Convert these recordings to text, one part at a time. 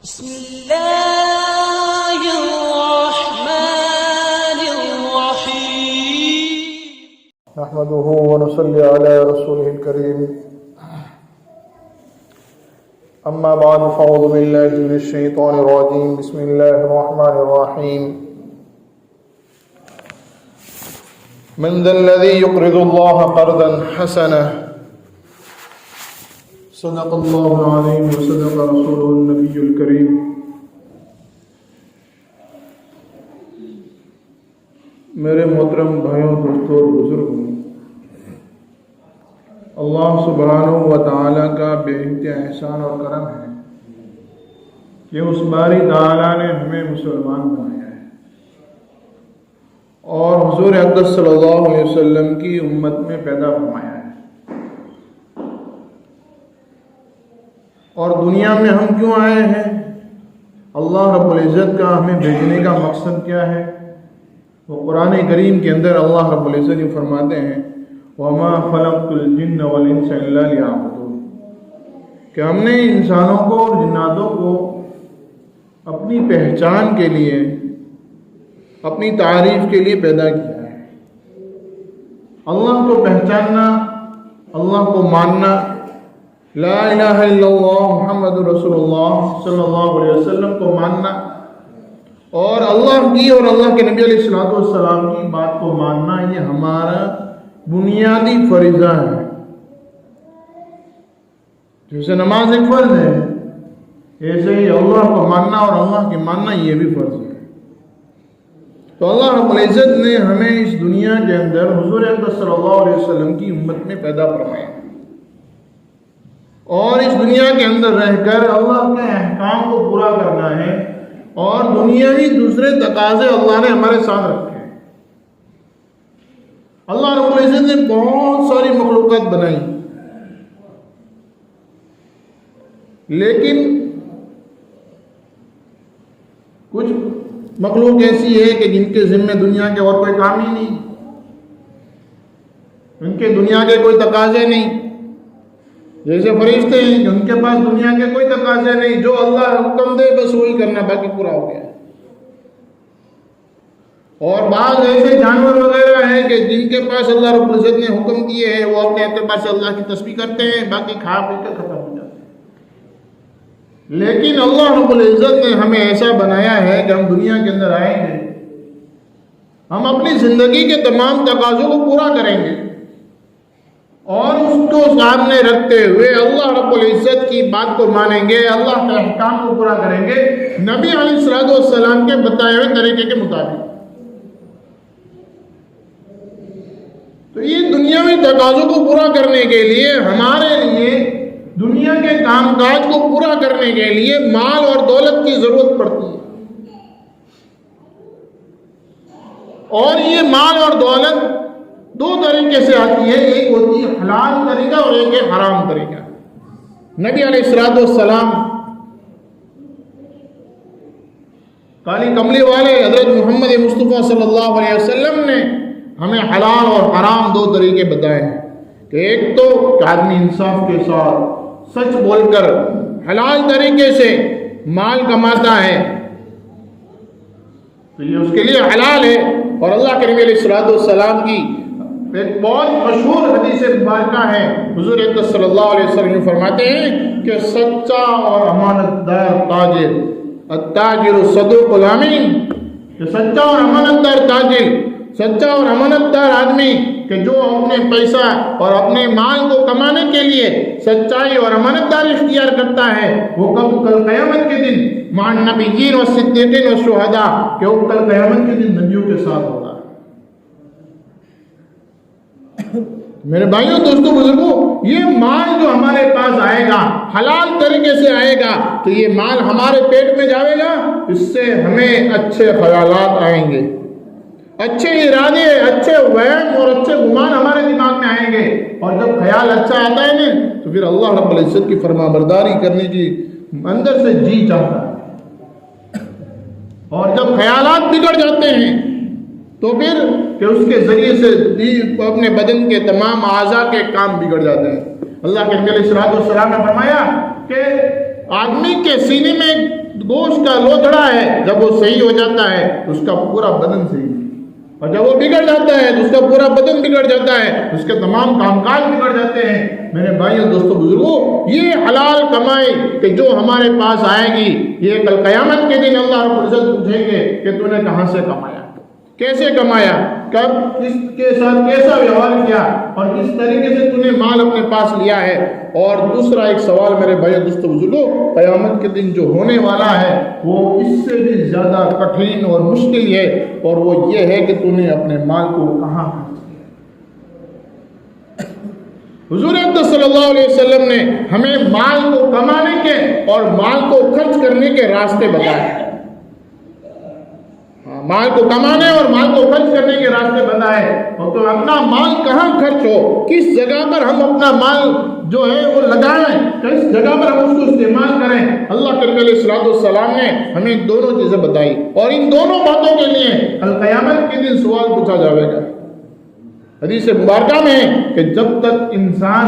بسم الله الرحمن الرحيم نحمده ونصلي على رسوله الكريم أما بعد فأعوذ بالله من الشيطان الرجيم بسم الله الرحمن الرحيم من ذا الذي يقرض الله قرضا حسنا صدق الله العظيم وصدق رسوله النبي الكريم میرے محترم بھائیوں دوستوں اور بزرگوں، اللہ سبحانہ و تعالیٰ کا بے انتہا احسان اور کرم ہے کہ اس باری تعالیٰ نے ہمیں مسلمان بنایا ہے اور حضور اقدس صلی اللہ علیہ وسلم کی امت میں پیدا فرمایا ہے، اور دنیا میں ہم کیوں آئے ہیں، اللہ رب العزت کا ہمیں بھیجنے کا مقصد کیا ہے، وہ قرآن کریم کے اندر اللہ رب العزت یہ فرماتے ہیں وَمَا خَلَقْتُ الْجِنَّ وَالْإِنسَ إِلَّا لِيَعْبُدُونِ، کہ ہم نے انسانوں کو اور جناتوں کو اپنی پہچان کے لیے، اپنی تعریف کے لیے پیدا کیا ہے۔ اللہ کو پہچاننا، اللہ کو ماننا، لا الہ الا اللہ محمد رسول اللہ صلی اللہ علیہ وسلم کو ماننا، اور اللہ کی اور اللہ کے نبی علیہ السلام کی بات کو ماننا، یہ ہمارا بنیادی فریضہ ہے۔ جیسے نماز ایک فرض ہے، ایسے ہی اللہ کو ماننا اور اللہ کے ماننا یہ بھی فرض ہے۔ تو اللہ رب العزت نے ہمیں اس دنیا کے اندر حضور اقدس صلی اللہ علیہ وسلم کی امت میں پیدا فرمایا، اور اس دنیا کے اندر رہ کر اللہ کے احکام کو پورا کرنا ہے، اور دنیاوی دوسرے تقاضے اللہ نے ہمارے ساتھ رکھے ہیں۔ اللہ رب العزت نے بہت ساری مخلوقات بنائی، لیکن کچھ مخلوق ایسی ہے کہ جن کے ذمہ دنیا کے اور کوئی کام ہی نہیں، ان کے دنیا کے کوئی تقاضے نہیں، جیسے فرشتے ہیں کہ ان کے پاس دنیا کے کوئی تقاضے نہیں، جو اللہ حکم دے بس وہی کرنا، باقی پورا ہو گیا۔ اور بعض ایسے جانور وغیرہ ہیں کہ جن کے پاس اللہ رب العزت نے حکم دیے ہیں، وہ اپنے اعتبار سے اللہ کی تسبیح کرتے ہیں، باقی کھا پی کر ختم ہو جاتے ہیں۔ لیکن اللہ رب العزت نے ہمیں ایسا بنایا ہے کہ ہم دنیا کے اندر آئیں گے، ہم اپنی زندگی کے تمام تقاضوں کو پورا کریں گے، اور اس کو سامنے رکھتے ہوئے اللہ رب العزت کی بات کو مانیں گے، اللہ کے احکام کو پورا کریں گے نبی علیہ السلام کے بتائے ہوئے طریقے کے مطابق۔ تو یہ دنیاوی تقاضوں کو پورا کرنے کے لیے، ہمارے لیے دنیا کے کام کاج کو پورا کرنے کے لیے مال اور دولت کی ضرورت پڑتی ہے، اور یہ مال اور دولت دو طریقے سے آتی ہے، ایک ہوتی ہے حلال طریقہ اور ایک ہے حرام طریقہ۔ نبی علیہ السلام کالی کملی والے حضرت محمد مصطفیٰ صلی اللہ علیہ وسلم نے ہمیں حلال اور حرام دو طریقے بتائے ہیں، کہ ایک تو کہ آدمی انصاف کے ساتھ سچ بول کر حلال طریقے سے مال کماتا ہے تو یہ اس کے لیے حلال ہے، اور اللہ کے نبی علیہ السلام کی ایک بہت مشہور حدیث مبارکہ ہے، حضور اقدس صلی اللہ علیہ وسلم فرماتے ہیں کہ سچا اور امانت دار تاجر، التاجر الصدوق الامین، کہ سچا اور امانت دار تاجر، سچا اور امانت دار آدمی کہ جو اپنے پیسہ اور اپنے مال کو کمانے کے لیے سچائی اور امانت داری اختیار کرتا ہے، وہ کل قیامت کے دن مع النبیین والصدیقین والشہداء، کہ وہ کل قیامت کے دن نبیوں کے ساتھ ہوگا۔ میرے بھائیوں دوستوں بزرگوں، یہ مال جو ہمارے پاس آئے گا حلال طریقے سے آئے گا تو یہ مال ہمارے پیٹ میں جائے گا، اس سے ہمیں اچھے خیالات آئیں گے، اچھے ارادے، اچھے وہم اور اچھے گمان ہمارے دماغ میں آئیں گے، اور جب خیال اچھا آتا ہے نا تو پھر اللہ رب العزت کی فرما برداری کرنے کی اندر سے جی چاہتا ہے، اور جب خیالات بگڑ جاتے ہیں تو پھر کہ اس کے ذریعے سے اپنے بدن کے تمام اعضاء کے کام بگڑ جاتے ہیں۔ اللہ کے نبی علیہ السلام نے فرمایا کہ آدمی کے سینے میں گوشت کا لوتھڑا ہے جب وہ صحیح ہو جاتا ہے تو اس کا پورا بدن صحیح ہے، اور جب وہ بگڑ جاتا ہے تو اس کا پورا بدن بگڑ جاتا ہے، اس کے تمام کام کاج بگڑ جاتے ہیں۔ میرے بھائیوں دوستوں بزرگوں، یہ حلال کمائی کہ جو ہمارے پاس آئے گی، یہ کل قیامت کے دن اللہ رب العزت پوچھیں گے کہ تو نے کہاں سے کمایا، کیسے کمایا، کب، کس کے ساتھ کیسا ویوہار کیا، اور کس طریقے سے تو نے مال اپنے پاس لیا ہے۔ اور دوسرا ایک سوال میرے بھائیوں دوستوں بزرگوں، قیامت کے دن جو ہونے والا ہے وہ اس سے بھی زیادہ کٹھن اور مشکل ہے، اور وہ یہ ہے کہ تو نے اپنے مال کو کہاں خرچ کیا۔ حضور اقدس صلی اللہ علیہ وسلم نے ہمیں مال کو کمانے کے اور مال کو خرچ کرنے کے راستے بتائے، مال کو کمانے اور مال کو خرچ کرنے کے راستے بتائے۔ اور تو اپنا مال کہاں خرچ ہو، کس جگہ پر ہم اپنا مال جو ہے وہ لگائیں، کس جگہ پر ہم اس کو استعمال کریں، اللہ کے نبی علیہ الصلوۃ والسلام نے ہمیں دونوں چیزیں بتائی، اور ان دونوں باتوں کے لیے القیامت کے دن سوال پوچھا جائے گا۔ حدیث مبارکہ میں ہے کہ جب تک انسان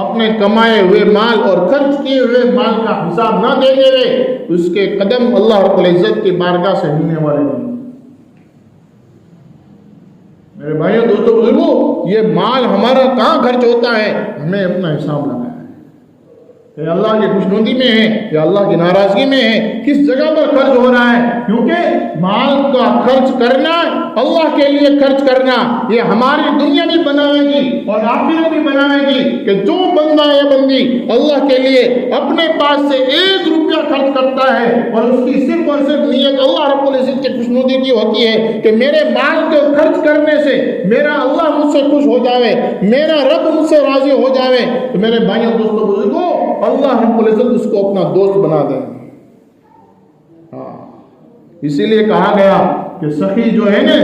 اپنے کمائے ہوئے مال اور خرچ کیے ہوئے مال کا حساب نہ دے دے اس کے قدم اللہ رب العزت کی بارگاہ سے ہلنے والے نہیں۔ میرے بھائیوں دوستوں بزرگوں، یہ مال ہمارا کہاں خرچ ہوتا ہے، ہمیں اپنا حساب لگانا ہے کہ اللہ کی خوشنودی میں ہے یا اللہ کی ناراضگی میں ہے، کس جگہ پر خرچ ہو رہا ہے، کیونکہ مال کا خرچ کرنا، اللہ کے لیے خرچ کرنا، یہ ہماری دنیا بھی بنائے گی اور آخرت بھی بنائے گی کہ جو بندہ یا بندی اللہ کے لیے اپنے پاس سے 1 روپیہ خرچ کرتا ہے اور اس کی صرف اور صرف نیت اللہ رب العزت کی خوشنودی کی ہوتی ہے کہ میرے مال کو خرچ کرنے سے میرا اللہ مجھ سے خوش ہو جاوے، میرا رب مجھ سے راضی ہو جاوے، تو میرے بھائیوں دوستوں بزرگوں، اللہ رب العزت اس کو اپنا دوست بنا دیں۔ اسی لیے کہا گیا کہ سخی جو ہے نا،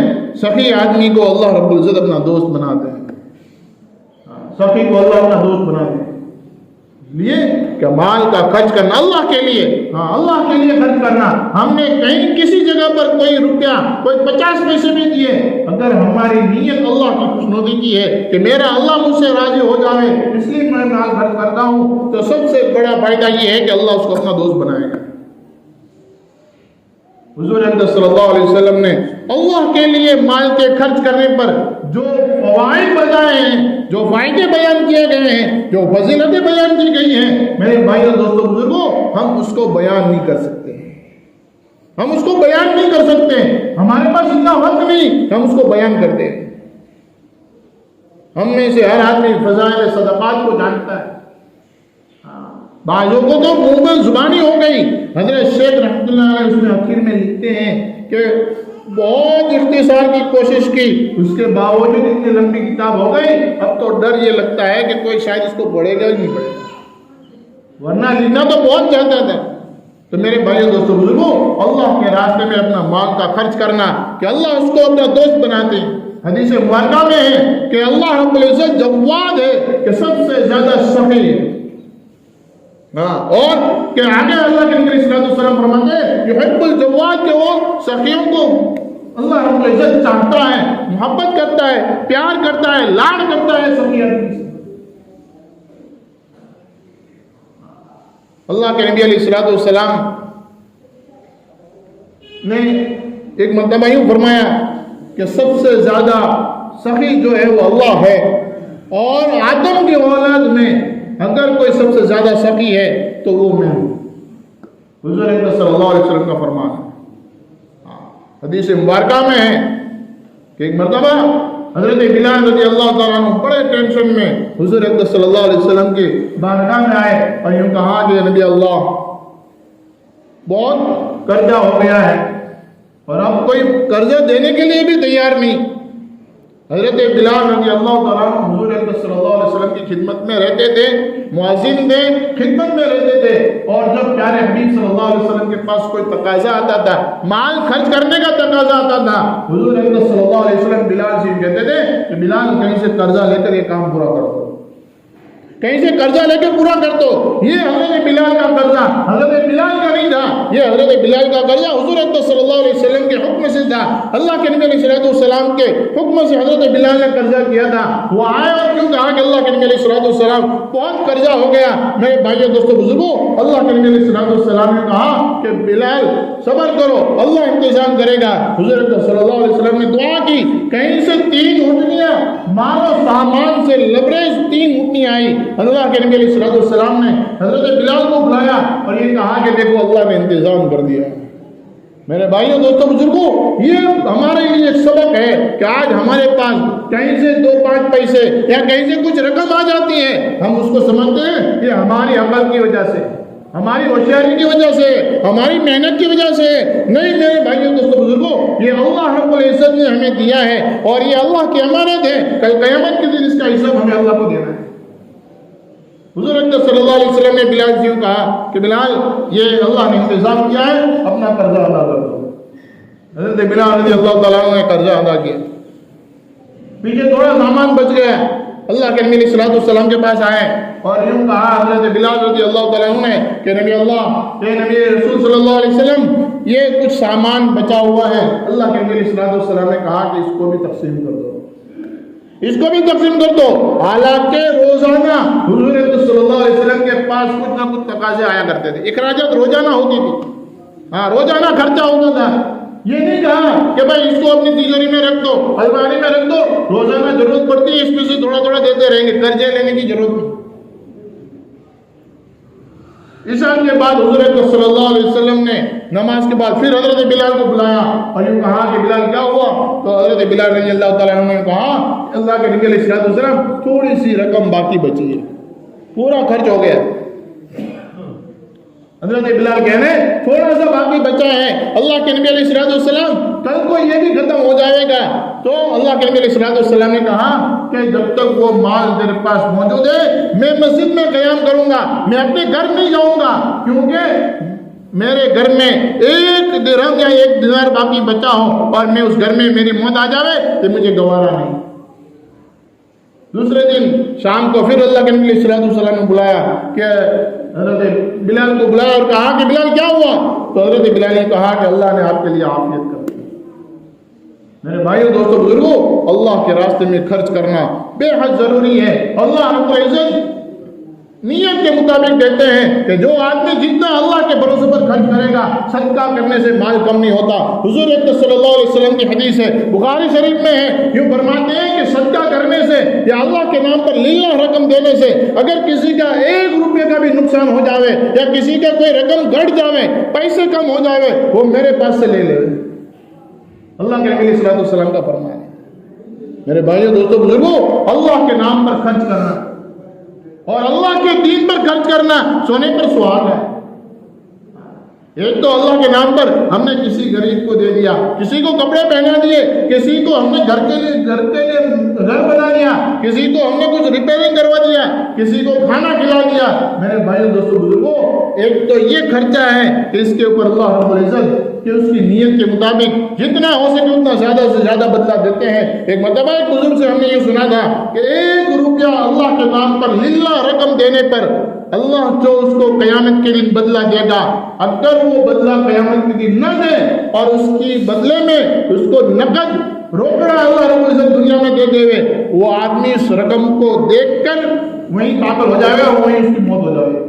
سخی آدمی کو اللہ رب العزت اپنا دوست بنا دیں، سخی کو اللہ اپنا دوست بنا دیں، لیے کہ مال کا خرچ کرنا اللہ کے لیے، اللہ کے لیے خرچ کرنا۔ ہم نے کہیں کسی جگہ پر کوئی روپیہ، کوئی 50 پیسے بھی دیے، اگر ہماری نیت اللہ کی خوشنودی کی ہے کہ میرا اللہ مجھ سے راضی ہو جائے اس لیے میں مال خرچ کرتا ہوں، تو سب سے بڑا فائدہ یہ ہے کہ اللہ اس کو اپنا دوست بنائے گا۔ حضور اقدس صلی اللہ علیہ وسلم نے اللہ کے لیے مال کے خرچ کرنے پر جو فوائد بتائے ہیں، جو فائدے بیان کیے گئے ہیں، جو فضیلتیں بیان کی گئی ہیں، میرے بھائیوں دوستوں بزرگوں، ہم اس کو بیان نہیں کر سکتے، ہم اس کو بیان نہیں کر سکتے، ہمارے پاس اتنا وقت نہیں ہم اس کو بیان کرتے ہیں۔ ہم میں سے ہر آدمی فضائل صدقات کو جانتا ہے، بعضوں کو تو منہ میں زبانی ہو گئی۔ حضرت شیخ رحمۃ اللہ علیہ اس میں آخر میں لکھتے ہیں کہ بہت اختصار کی کوشش کی، اس کے باوجود اتنی لمبی کتاب ہو گئی، اب تو ڈر یہ لگتا ہے کہ کوئی شاید اس کو پڑھے گا ہی نہیں پڑھے گا، ورنہ لکھنا تو بہت چاہتا تھا۔ تو میرے بھائیوں دوستوں بزرگوں، اللہ کے راستے میں اپنا مال کا خرچ کرنا کہ اللہ اس کو اپنا دوست بناتے ہیں۔ حدیث مبارکہ میں ہے کہ اللہ رب العزت جواد ہے کہ سب سے زیادہ سخی ہے، اور کہ آگے اللہ کے نبی صلی اللہ علیہ وسلم فرماتے ہیں یحب الجواد، کہ وہ سخیوں کو اللہ رب العزت چاہتا ہے، محبت کرتا ہے، پیار کرتا ہے، لاڈ کرتا ہے سخی آدمی سے۔ اللہ کے نبی علیہ الصلوۃ والسلام نے ایک مرتبہ یوں فرمایا کہ سب سے زیادہ سخی جو ہے وہ اللہ ہے، اور آدم کی اولاد میں اگر کوئی سب سے زیادہ سخی ہے تو وہ میں ہوں۔ حضور اکرم صلی اللہ علیہ وسلم کا فرمان ہے۔ حدیث مبارکہ میں ہے کہ ایک مرتبہ حضرت بلال رضی اللہ تعالیٰ عنہ بڑے ٹینشن میں حضور اکرم صلی اللہ علیہ وسلم کی بارگاہ میں آئے اور یوں کہا کہ نبی اللہ، بہت قرضہ ہو گیا ہے اور اب کوئی قرضہ دینے کے لیے بھی تیار نہیں۔ حضرت بلال رضی اللہ تعالیٰ عنہ حضور اکرم صلی اللہ علیہ وسلم کی خدمت میں رہتے تھے، مؤذن تھے، خدمت میں رہتے تھے، اور جب پیارے حبیب صلی اللہ علیہ وسلم کے پاس کوئی تقاضا آتا تھا، مال خرچ کرنے کا تقاضا آتا تھا، حضور اکرم صلی اللہ علیہ وسلم بلال سے کہتے تھے کہ بلال کہیں سے قرضہ لے کر یہ کام پورا کر دو، کہیں سے قرضہ لے کے پورا کر دو۔ یہ حضرت بلال کا قرضہ حضرت بلال کا نہیں تھا، یہ حضرت بلال کا قرضہ حضور اکرم صلی اللہ علیہ وسلم کے حکم سے تھا, اللہ کے نبی علیہ السلام کے حکم سے حضرت بلال نے قرضہ کیا تھا. وہ آئے اور کیوں کہا کہ اللہ کے نبی علیہ السلام بہت قرضہ ہو گیا. میرے بھائیو دوستو بزرگوں, اللہ کے نبی علیہ السلام نے کہا کہ بلال صبر کرو, اللہ انتظام کرے گا. حضور صلی اللہ علیہ وسلم نے دعا کی, کہیں سے 3 اونٹنیاں مال و سامان سے لبریز 3 اونٹنیاں آئی. اللہ کے نبی علیہ السلام نے حضرت بلال کو بلایا اور یہ کہا کہ دیکھو اللہ نے انتظام کر دیا. میرے بھائیوں دوستوں بزرگوں, یہ ہمارے لیے ایک سبق ہے کہ آج ہمارے پاس کہیں سے 2-5 پیسے یا کہیں سے کچھ رقم آ جاتی ہے, ہم اس کو سمجھتے ہیں کہ ہماری عمل کی وجہ سے, ہماری ہوشیاری کی وجہ سے, ہماری محنت کی وجہ سے. نہیں میرے بھائیوں دوستوں بزرگوں, یہ اللہ رب العزت نے ہمیں دیا ہے اور یہ اللہ کی امانت ہے. کل قیامت کے دن اس کا حساب ہمیں اللہ کو دینا ہے. حضور اکرم صلی اللہ علیہ وسلم نے بلال سے کہا کہ بلال یہ اللہ نے انتظام کیا ہے, اپنا قرضہ ادا کر دو. حضرت بلال رضی اللہ تعالیٰ عنہ نے قرضہ ادا کیا. پیچھے تھوڑا سامان بچ گیا, اللہ کے نبی علیہ السلام کے پاس آئے اور یوں کہا حضرت بلال رضی اللہ تعالیٰ عنہ نے کہ نبی رسول صلی اللہ علیہ وسلم, یہ کچھ سامان بچا ہوا ہے. اللہ کے نبی علیہ السلام نے کہا کہ اس کو بھی تقسیم کر دو, اس کو بھی تقسیم کر دو. حالانکہ روزانہ حضور صلی اللہ علیہ وسلم کے پاس کچھ نہ کچھ تقاضے آیا کرتے تھے, اخراجات روزانہ ہوتی تھی. ہاں, روزانہ خرچہ ہوتا تھا. یہ نہیں کہا کہ بھائی اس کو اپنی تجوری میں رکھ دو, الماری میں رکھ دو, روزانہ ضرورت پڑتی ہے اس میں سے تھوڑا تھوڑا دیتے رہیں گے, قرضے لینے کی ضرورت نہیں. عشاء کے بعد حضور صلی اللہ علیہ وسلم نے نماز کے بعد پھر حضرت بلال کو بلایا اور یوں کہا کہ بلال کیا ہوا؟ تو حضرت بلال رضی اللہ تعالیٰ عنہ نے کہا اللہ کے نبی علیہ السلام تھوڑی سی رقم باقی بچی ہے, پورا خرچ ہو گیا. حضرت بلال کہنے تھوڑا سا باقی بچا ہے, اللہ کے نبی علیہ السلام کل کو یہ بھی ختم ہو جائے گا. تو اللہ کے نبی علیہ السلام نے کہا کہ جب تک وہ مال تیرے پاس موجود ہے میں مسجد میں قیام کروں گا, میں اپنے گھر نہیں جاؤں گا, کیونکہ میرے گھر میں 1 درہم یا 1 دینار باقی بچا ہو اور میں اس گھر میں میری موت آ جاوے تو مجھے گوارا نہیں. دوسرے دن شام کو پھر اللہ کے نبی علیہ السلام نے بلایا کہ حضرت بلال کو بلایا اور کہا کہ بلال کیا ہوا؟ تو حضرت بلال نے کہا کہ اللہ نے آپ کے لیے عافیت کر دی. میرے بھائیو دوستو بزرگوں, اللہ کے راستے میں خرچ کرنا بے حد ضروری ہے. اللہ رب العزت نیت کے مطابق دیتے ہیں کہ جو آدمی جتنا اللہ کے بھروسے پر خرچ کرے گا صدقہ کرنے سے مال کم نہیں ہوتا. حضور اکرم صلی اللہ علیہ وسلم کی حدیث ہے, بخاری شریف میں ہے, یوں فرماتے ہیں کہ صدقہ کرنے سے یا اللہ کے نام پر للہ رقم دینے سے اگر کسی کا 1 روپے کا بھی نقصان ہو جاوے یا کسی کا کوئی رقم گھٹ جاوے, پیسے کم ہو جاوے, وہ میرے پاس سے لے لے. اللہ کے نبی علیہ السلام کا فرمان ہے. میرے بھائیو دوستو بزرگوں, اللہ کے نام پر خرچ کرنا اور اللہ کے دین پر خرچ کرنا سونے پر سہاگ ہے. ایک تو اللہ کے نام پر ہم نے کسی غریب کو دے دیا, کسی کو کپڑے پہنا دیے, کسی کو ہم نے گھر کے لیے گھر بنا دیا, کسی کو ہم نے کچھ ریپیئرنگ کروا دیا, کسی کو کھانا کھلا دیا. میرے بھائیو دوستو بزرگوں, ایک تو یہ خرچہ ہے کہ اس کے اوپر اللہ رب العزت کہ اس کی نیت کے مطابق جتنا ہو سکے اتنا زیادہ سے زیادہ بدلہ دیتے ہیں. ایک مرتبہ ایک بزرگ سے ہم نے یہ سنا تھا کہ 1 روپیہ اللہ کے نام پر للہ رقم دینے پر اللہ جو اس کو قیامت کے دن بدلہ دے گا, اگر وہ بدلہ قیامت کے دن نہ دے اور اس کی بدلے میں اس کو نقد روکڑا اللہ رب العزت دنیا میں دے دے, وہ آدمی اس رقم کو دیکھ کر وہیں قاتل ہو جائے گا, وہیں اس کی موت ہو جائے گی.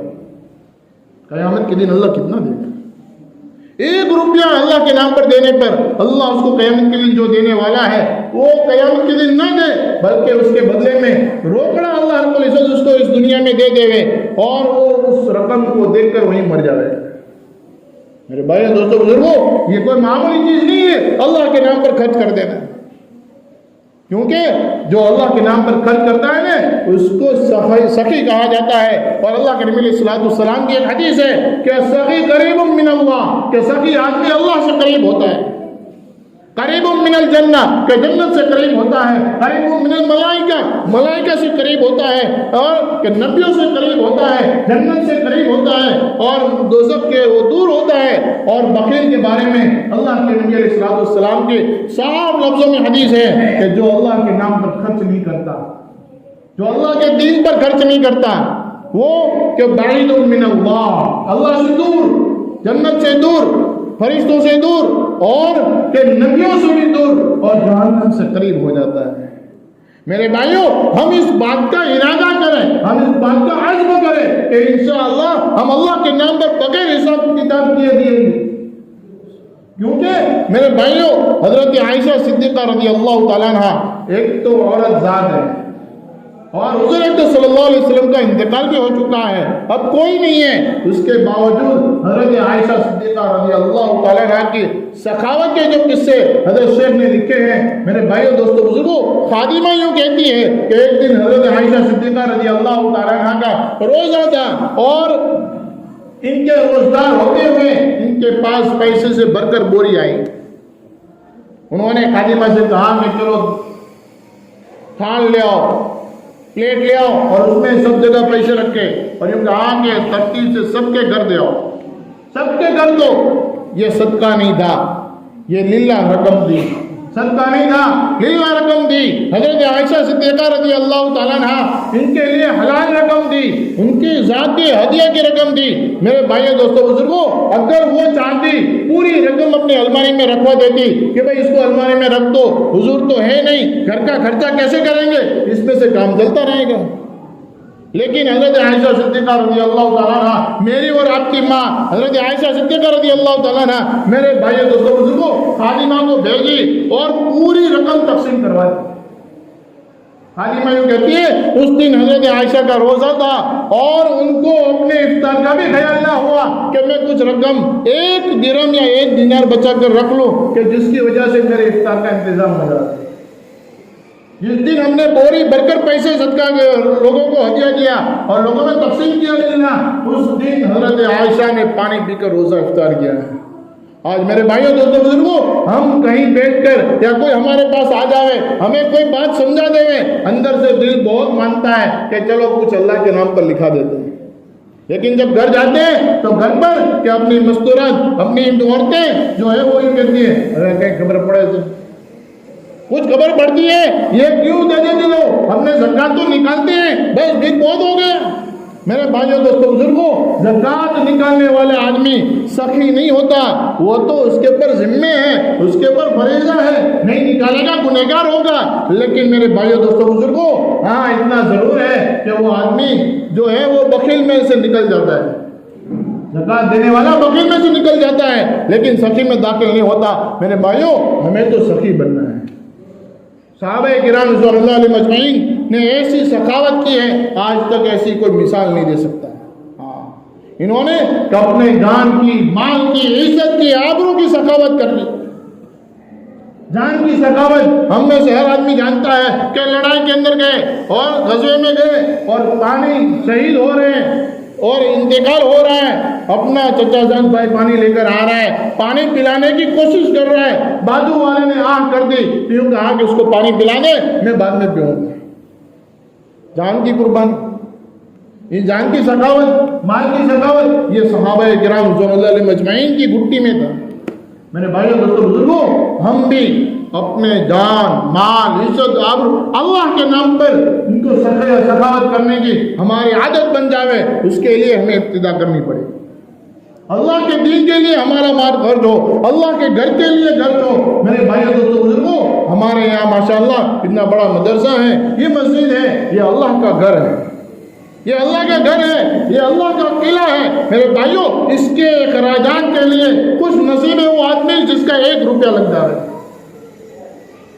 قیامت کے دن اللہ کتنا دے گا؟ 1 روپیہ اللہ کے نام پر دینے پر اللہ اس کو قیامت کے دن جو دینے والا ہے وہ قیامت کے دن نہ دے, بلکہ اس کے بدلے میں روکڑا اللہ رب العزت اس کو اس دنیا میں دے دے اور وہ اس رقم کو دیکھ کر وہیں مر جائے. میرے بھائی دوستو بزرگوں, یہ کوئی معمولی چیز نہیں ہے اللہ کے نام پر خرچ کر دینا, کیونکہ جو اللہ کے نام پر خرچ کرتا ہے نا اس کو سخی کہا جاتا ہے. اور اللہ کے نبی علیہ السلام کی ایک حدیث ہے کہ سخی قریب من اللہ, کہ سخی آدمی اللہ سے قریب ہوتا ہے. قریب من الجنہ, کہ جنت سے قریب ہوتا ہے. قریب من الملائکہ, ملائکہ سے قریب ہوتا ہے. اور کہ نبیوں سے قریب ہوتا ہے, جنت سے قریب ہوتا ہے. اور دوزخ کے وہ دور ہوتا ہے. اور بخیل کے بارے میں اللہ کے نبی علیہ السلام کے صاف لفظوں میں حدیث ہے کہ جو اللہ کے نام پر خرچ نہیں کرتا, جو اللہ کے دین پر خرچ نہیں کرتا, وہ کہ بعید من اللہ, اللہ سے دور, جنت سے دور. فرشتوں سے دور اور کہ نبیوں سے بھی دور اور جہنم سے قریب ہو جاتا ہے۔ میرے بھائیوں، ہم اس بات کا ارادہ کریں، ہم اس بات کا عزم کریں کہ انشاءاللہ ہم اللہ کے نام پر بغیر حساب کتاب کیے دیں گے۔ کیونکہ میرے بھائیوں، حضرت عائشہ صدیقہ رضی اللہ تعالیٰ عنہ ایک تو عورت ذات ہے اور حضور اکرم صلی اللہ علیہ وسلم کا انتقال بھی ہو چکا ہے، اب کوئی نہیں ہے، اس کے باوجود حضرت عائشہ صدیقہ رضی اللہ تعالیٰ عنہ کی سخاوت کے جو قصے حضرت شیخ نے لکھے ہیں، میرے بھائیوں دوستوں بزرگوں، خادمہ یوں کہتی ہے کہ ایک دن حضرت عائشہ صدیقہ رضی اللہ تعالیٰ عنہ کا روزہ تھا اور ان کے روزدار ہوتے ہوئے ان کے پاس پیسے سے بھر کر بوری آئی۔ انہوں نے خادمہ سے کہا کہ چلو تھال لے آؤ، پلیٹ لے آؤ اور اس میں سب جگہ پیسے رکھے اور یوں کہا کہ ترتیب سے سب کے گھر دے آؤ، سب کے گھر دو۔ یہ صدقہ نہیں تھا، یہ للہ رقم دی، صدقہ نہیں تھا، للہ رقم دی۔ حضرت عائشہ صدیقہ رضی اللہ تعالیٰ عنہ ان کے لیے حلال رقم دی، ان کی ذاتی ہدیہ کی رقم دی۔ میرے بھائیوں دوستوں بزرگوں، اگر وہ چاہتی پوری رقم اپنے الماری میں رکھوا دیتی کہ بھئی اس کو الماری میں رکھ دو، حضور تو ہے نہیں، گھر کا خرچہ کیسے کریں گے، اس میں سے کام چلتا رہے گا۔ لیکن حضرت عائشہ صدیقہ رضی اللہ تعالیٰ عنہ، میری اور آپ کی ماں حضرت عائشہ صدیقہ رضی اللہ تعالیٰ عنہ، میرے بھائیوں دوستوں بزرگوں، خادمہ کو بھیجی اور پوری رقم تقسیم کروا دی۔ خادمہ یوں کہتی ہے اس دن حضرت عائشہ کا روزہ تھا اور ان کو اپنے افطار کا بھی خیال نہ ہوا کہ میں کچھ رقم 1 درہم یا 1 دینار بچا کر رکھ لوں کہ جس کی وجہ سے میرے افطار کا انتظام ہو جائے۔ جس دن ہم نے بوری بھر کر پیسے صدقہ لوگوں کو ہدیہ کیا اور لوگوں میں تقسیم کیا لینا، اس دن حضرت عائشہ نے پانی پی کر روزہ افطار کیا ہے۔ آج میرے بھائیوں دوستوں بزرگوں، ہم کہیں بیٹھ کر یا کوئی ہمارے پاس آ جاوے، ہمیں کوئی بات سمجھا دے، اندر سے دل بہت مانتا ہے کہ چلو کچھ اللہ کے نام پر لکھا دیتے ہیں، لیکن جب گھر جاتے ہیں تو گھر پر کہ اپنی مستورات، اپنی عورتیں جو ہے وہ یہ کہتی ہیں ارے کہیں خبر پڑے تو کچھ خبر پڑتی ہے، یہ کیوں دے دیتے لو، ہم نے زکات تو نکالتے ہیں، بس بھیک بہت ہو گیا۔ میرے بھائیوں دوستوں بزرگوں، زکات نکالنے والے آدمی سخی نہیں ہوتا، وہ تو اس کے اوپر ذمہ ہے، اس کے اوپر فریضہ ہے، نہیں نکالے گا گنہگار ہوگا۔ لیکن میرے بھائیوں دوستوں بزرگوں، ہاں اتنا ضرور ہے کہ وہ آدمی جو ہے وہ بخیل میں سے نکل جاتا ہے، زکات دینے والا بخیل میں سے نکل جاتا ہے لیکن سخی میں داخل نہیں ہوتا۔ میرے بھائیوں، ہمیں تو سخی بننا ہے۔ صحابہ کرام رضوان اللہ علیہ مجمعین نے ایسی سخاوت کی ہے، آج تک ایسی کوئی مثال نہیں دے سکتا۔ ہاں، انہوں نے اپنے جان کی، مال کی، عزت کی، آبرو کی سخاوت کر لی۔ جان کی سخاوت ہم میں سے ہر آدمی جانتا ہے کہ لڑائی کے اندر گئے اور غزوے میں گئے اور پانی شہید ہو رہے ہیں اور انتقال ہو رہا ہے، اپنا چچا جان بھائی پانی لے کر آ رہا ہے، پانی پلانے کی کوشش کر رہا ہے، بازو والے نے آہ کر دی، یوں کہا کہ اس کو پانی پلا دے، میں بعد میں پیوں گا۔ جان کی قربانی، یہ جان کی سخاوت، مال کی سخاوت، یہ صحابہ کرام رضوان اللہ علیہ مجمعین کی گھٹی میں تھا۔ میرے بھائیوں دوستوں بزرگوں، ہم بھی اپنے جان، مال، عزت، آبرو اللہ کے نام پر ان کو سخاوت کرنے کی ہماری عادت بن جاوے، اس کے لیے ہمیں ابتدا کرنی پڑے۔ اللہ کے دین کے لیے ہمارا مال خرچ ہو، اللہ کے گھر کے لیے خرچ ہو۔ میرے بھائیوں دوستوں بزرگوں، ہمارے یہاں ماشاءاللہ اتنا بڑا مدرسہ ہے، یہ مسجد ہے، یہ اللہ کا گھر ہے، یہ اللہ کا گھر ہے، یہ اللہ کا قلعہ ہے۔ میرے بھائیوں، اس کے اخراجات کے لیے خوش نصیب ہے وہ آدمی جس کا 1 روپیہ لگ جائے،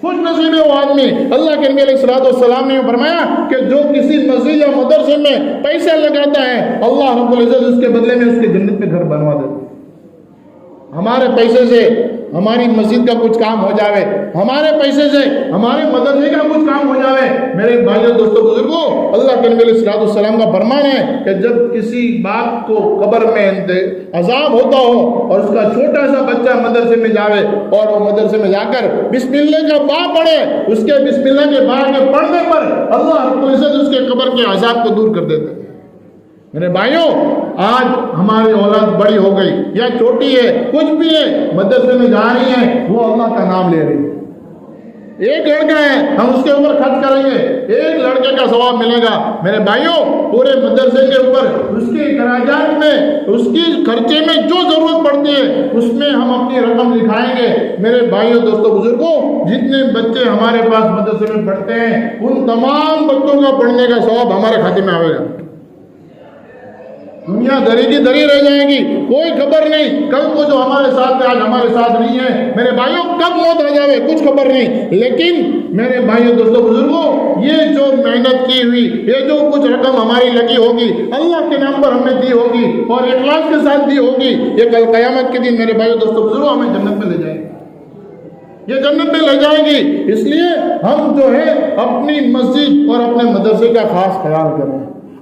خوش نصیب ہے وہ آدمی۔ اللہ کے نبی علیہ الصلوۃ والسلام نے فرمایا کہ جو کسی مسجد یا مدرسے میں پیسہ لگاتا ہے، اللہ رب العزت اس کے بدلے میں اس کے جنت میں گھر بنوا دیتا ہے۔ ہمارے پیسے سے ہماری مسجد کا کچھ کام ہو جاوے، ہمارے پیسے سے ہمارے مدرسے کا کچھ کام ہو جاوے، میرے بھائیوں دوستوں بزرگوں، اللہ کے نبی علیہ الصلوۃ والسلام کا فرمان ہے کہ جب کسی باپ کو قبر میں عذاب ہوتا ہو اور اس کا چھوٹا سا بچہ مدرسے میں جاوے اور وہ مدرسے میں جا کر بسم اللہ کا با پڑھے، اس کے بسم اللہ کے با کے پڑھنے پر اللہ رب العزت اس کے قبر کے عذاب کو دور کر دیتا ہے۔ میرے بھائیوں، آج ہماری اولاد بڑی ہو گئی یا چھوٹی ہے، کچھ بھی ہے، مدرسے میں جا رہی ہے، وہ اللہ کا نام لے رہی ہے، ایک لڑکا ہے ہم اس کے اوپر خرچ کریں گے، ایک لڑکے کا ثواب ملے گا۔ میرے بھائیوں پورے مدرسے کے اوپر اس کے اخراجات میں، اس کی خرچے میں جو ضرورت پڑتی ہے اس میں ہم اپنی رقم لکھائیں گے۔ میرے بھائیوں دوستوں بزرگوں، جتنے بچے ہمارے پاس مدرسے میں پڑھتے ہیں ان تمام بچوں کا پڑھنے کا ثواب ہمارے کھاتے میں آئے گا۔ دنیا دری کی دری رہ جائے گی، کوئی خبر نہیں کل کو جو ہمارے ساتھ ہے آج ہمارے ساتھ نہیں ہے۔ میرے بھائیوں کب موت آ جائے کچھ خبر نہیں، لیکن میرے بھائیوں دوستوں بزرگوں یہ جو محنت کی ہوئی، یہ جو کچھ رقم ہماری لگی ہوگی اللہ کے نام پر ہم نے دی ہوگی اور اخلاص کے ساتھ دی ہوگی، یہ کل قیامت کے دن میرے بھائیوں دوستوں بزرگوں ہمیں جنت میں لے جائے گی، یہ جنت میں لے جائے گی۔ اس لیے ہم جو ہے اپنی مسجد اور اپنے مدرسے کا خاص خیال کریں،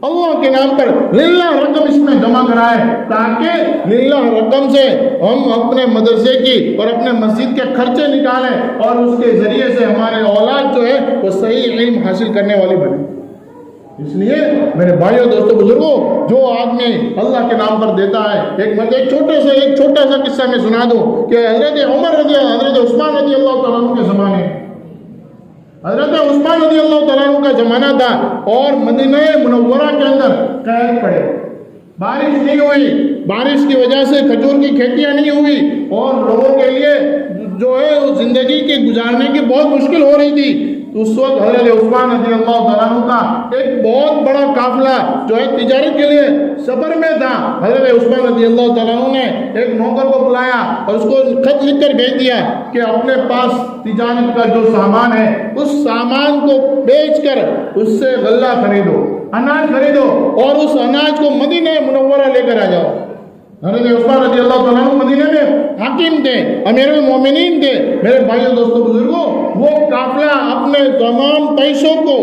اللہ کے نام پر للہ رقم اس میں جمع کرائے تاکہ للہ رقم سے ہم اپنے مدرسے کی اور اپنے مسجد کے خرچے نکالیں اور اس کے ذریعے سے ہمارے اولاد جو ہے وہ صحیح علم حاصل کرنے والی بنے۔ اس لیے میرے بھائیوں دوستوں بزرگوں جو آدمی اللہ کے نام پر دیتا ہے، ایک چھوٹا سا قصہ میں سنا دوں کہ حضرت عثمان رضی اللہ تعالیٰ عنہ کے زمانے، حضرت عثمان رضی اللہ تعالیٰ عنہ کا زمانہ تھا اور مدینہ منورہ کے اندر قحط پڑے، بارش نہیں ہوئی، بارش کی وجہ سے کھجور کی کھیتیاں نہیں ہوئی اور لوگوں کے لیے جو ہے زندگی کے گزارنے کی بہت مشکل ہو رہی تھی۔ اس وقت حضرت عثمان رضی اللہ تعالیٰ عنہ کا ایک بہت بڑا قافلہ جو ہے تجارت کے لیے سفر میں تھا۔ حضرت عثمان رضی اللہ تعالیٰ عنہ نے ایک نوکر کو بلایا اور اس کو خط لکھ کر بھیج دیا کہ اپنے پاس تجارت کا جو سامان ہے اس سامان کو بیچ کر اس سے غلہ خریدو، اناج خریدو اور اس اناج کو مدینہ منورہ لے کر آ جاؤ۔ حضرت عثمان رضی اللہ تعالیٰ عنہ مدینہ میں حاکم تھے، امیر المومنین تھے۔ میرے بھائیوں دوستوں بزرگوں وہ قافلہ اپنے تمام پیسوں کو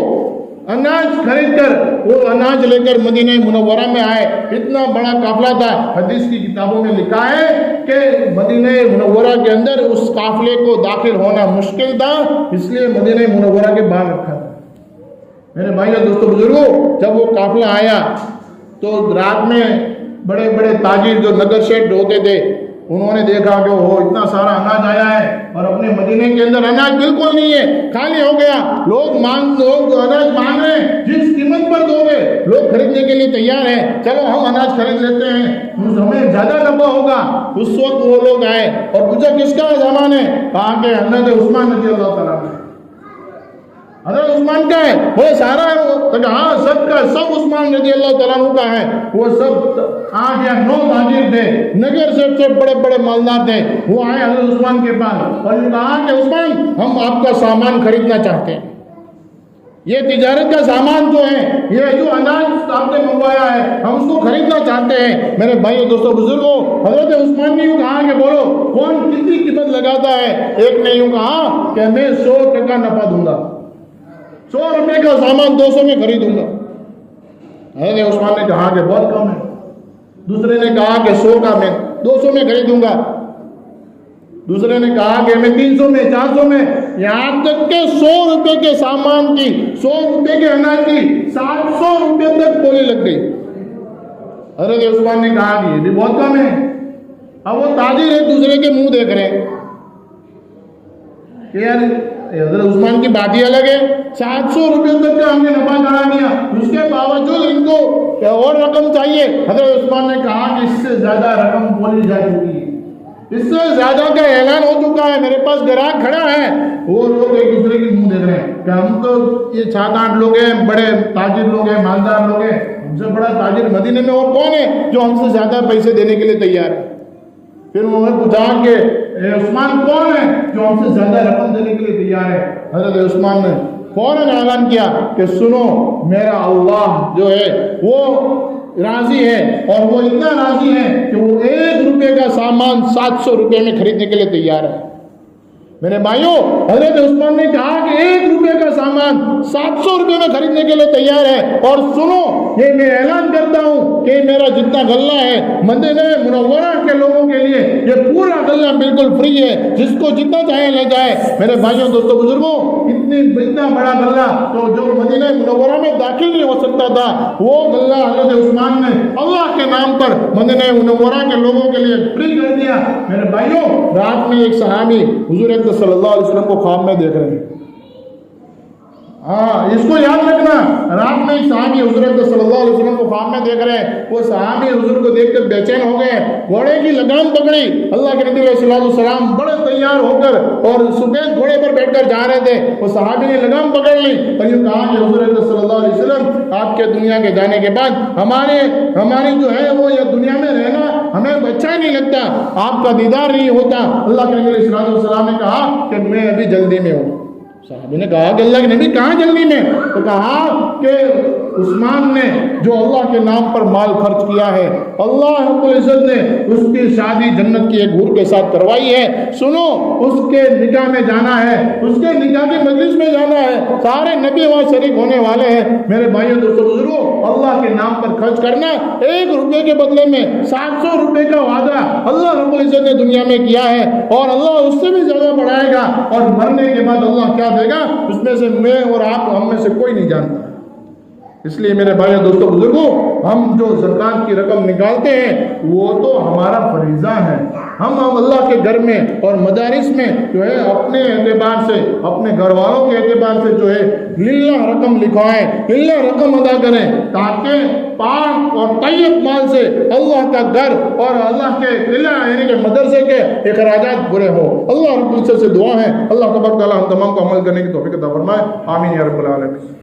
اناج خرید کر وہ اناج لے کر مدینہ منورہ میں آئے۔ اتنا بڑا قافلہ تھا، حدیث کی کتابوں میں لکھا ہے کہ مدینہ منورہ کے اندر اس قافلے کو داخل ہونا مشکل تھا، اس لیے مدینہ منورہ کے باہر رکھا تھا۔ میرے بھائیوں دوستوں بزرگوں جب وہ قافلہ آیا تو رات میں بڑے بڑے تاجر جو نگر شیٹ ہوتے تھے انہوں نے دیکھا کہ وہ اتنا سارا اناج آیا ہے اور اپنے مدینے کے اندر اناج بالکل نہیں ہے، خالی ہو گیا۔ لوگ اناج مانگ رہے ہیں، جس قیمت پر دو گے لوگ خریدنے کے لیے تیار ہیں، چلو ہم اناج خرید لیتے ہیں، ہمیں زیادہ نفع ہوگا۔ اس وقت وہ لوگ آئے اور پوچھا کس کا سامان ہے؟ کہا کہ حضرت عثمان رضی اللہ تعالیٰ عنہ، حضرت عثمان کا ہے۔ وہ سارا ہاں سب کا سب عثمان رضی اللہ تعالیٰ عنہ کا ہے۔ وہ سب 8 یا 9 تاجر تھے، نگر سے بڑے بڑے مالدار تھے۔ وہ آئے حضرت عثمان کے پاس اور کہا کہ عثمان ہم آپ کا سامان خریدنا چاہتے ہیں، یہ تجارت کا سامان جو ہے، یہ جو اناج آپ نے منگوایا ہے ہم اس کو خریدنا چاہتے ہیں۔ میرے بھائیوں دوستوں بزرگوں حضرت عثمان نے یوں کہا کہ بولو کون کتنی قیمت لگاتا ہے؟ ایک نے یوں کہا کہ میں 100 ٹکا نفع دوں گا، 100 روپے کا سامان 200 میں خریدوں گا۔ حضرت عثمان نے کہا کہ بہت کم ہے۔ دوسرے نے کہا کہ 100 کا میں 200 میں خریدوں گا۔ دوسرے نے کہا کہ میں 300 میں 400 میں، یہاں تک کہ 100 روپے کے سامان کی 100 روپے کے اناج کی 700 روپے تک بولی لگ گئی۔ حضرت عثمان نے کہا کہ یہ بھی بہت کم ہے۔ اب وہ تاجر ایک دوسرے کے منہ دیکھ رہے ہیں کہ یار حضرت عثمان کی بات ہی الگ ہے، 700 روپے تک کا ہم نے نفع کرا دیا، اس کے باوجود ان کو اور رقم چاہیے۔ حضرت عثمان نے کہا کہ اس سے زیادہ رقم بولی جا چکی ہے، اس سے زیادہ کا اعلان ہو چکا ہے، میرے پاس گراہک کھڑا ہے۔ وہ لوگ ایک دوسرے کے منہ دیکھ رہے ہیں کہ ہم تو یہ 7-8 لوگ ہیں، بڑے تاجر لوگ ہیں، مالدار لوگ ہیں، ہم سے بڑا تاجر مدینے میں اور کون ہے جو ہم سے زیادہ پیسے دینے کے لیے تیار ہے؟ پھر انہوں نے پوچھا کہ عثمان کون ہے جو ہم سے زیادہ رقم دینے کے لیے تیار ہے؟ حضرت عثمان نے فوراً اعلان کیا کہ سنو، میرا اللہ جو ہے وہ راضی ہے اور وہ اتنا راضی ہے کہ وہ 1 روپے کا سامان 700 روپے میں خریدنے کے لیے تیار ہے۔ میرے بھائیوں حضرت عثمان نے کہا کہ 1 روپے کا سامان 700 روپے میں خریدنے کے لیے تیار ہے، اور سنو یہ میں اعلان کرتا ہوں کہ میرا جتنا غلہ ہے مدینہ منورہ کے لوگوں کے لیے یہ پورا غلہ بالکل فری ہے، جس کو جتنا چاہے لے جائے۔ میرے بھائیوں دوستوں بزرگوں اتنا بڑا غلہ تو جو مدینہ منورہ میں داخل نہیں ہو سکتا تھا، وہ غلہ حضرت عثمان نے اللہ کے نام پر مدینہ منورہ کے لوگوں کے لیے فری کر دیا۔ میرے بھائیوں رات میں ایک صحابی حضور صلی اللہ علیہ وسلم کو خواب میں دیکھ رہے ہیں، ہاں اس کو یاد رکھنا. رات میں ایک صحابی حضور صلی اللہ علیہ وسلم کو خواب میں دیکھ رہے ہیں. وہ صحابی حضور کو دیکھ کر بے چین ہو گئے, گھوڑے کی لگام پکڑی. اللہ کے نبی علیہ السلام بڑے تیار ہو کر اور سفید گھوڑے پر بیٹھ کر جا رہے تھے. وہ صحابی نے لگام پکڑ لی اور یوں کہا کہ حضور صلی اللہ علیہ وسلم آپ کے دنیا کے جانے کے بعد ہماری جو ہے وہ یہ دنیا میں رہنا ہمیں اچھا نہیں لگتا, آپ کا دیدار نہیں ہوتا. اللہ کے نبی علیہ السلام نے کہا کہ میں ابھی جلدی میں ہوں. صحابی نے کہا کہ اللہ کے نبی کہاں جلدی میں؟ تو کہا کہ عثمان نے جو اللہ کے نام پر مال خرچ کیا ہے, اللہ رب العزت نے اس کی شادی جنت کی ایک حور کے ساتھ کروائی ہے. سنو, اس کے نکاح میں جانا ہے, اس کے نکاح کی مجلس میں جانا ہے, سارے نبی وہاں شریک ہونے والے ہیں. میرے بھائیوں دوستوں بزرگوں, اللہ کے نام پر خرچ کرنا, 1 روپے کے بدلے میں 700 روپے کا وعدہ اللہ رب العزت نے دنیا میں کیا ہے, اور اللہ اس سے بھی زیادہ بڑھائے گا. اور مرنے کے بعد اللہ کیا دے گا اس میں سے میں اور آپ ہم میں سے کوئی نہیں جانتا. اس لیے میرے بھائیوں دوستوں بزرگوں, ہم جو زکوٰۃ کی رقم نکالتے ہیں وہ تو ہمارا فریضہ ہے. ہم اللہ کے گھر میں اور مدارس میں جو ہے اپنے اعتبار سے, اپنے گھر والوں کے اعتبار سے جو ہے للہ رقم لکھوائیں, للہ رقم ادا کریں, تاکہ پاک اور طیب مال سے اللہ کا گھر اور اللہ کے قلعہ یعنی کہ مدرسے کے اخراجات پورے ہوں. اللہ رب العزت سے دعا ہے, اللہ تبارک و تعالی ہم تمام کو عمل کرنے کی توفیق عطا فرمائے. آمین یا رب العالمین.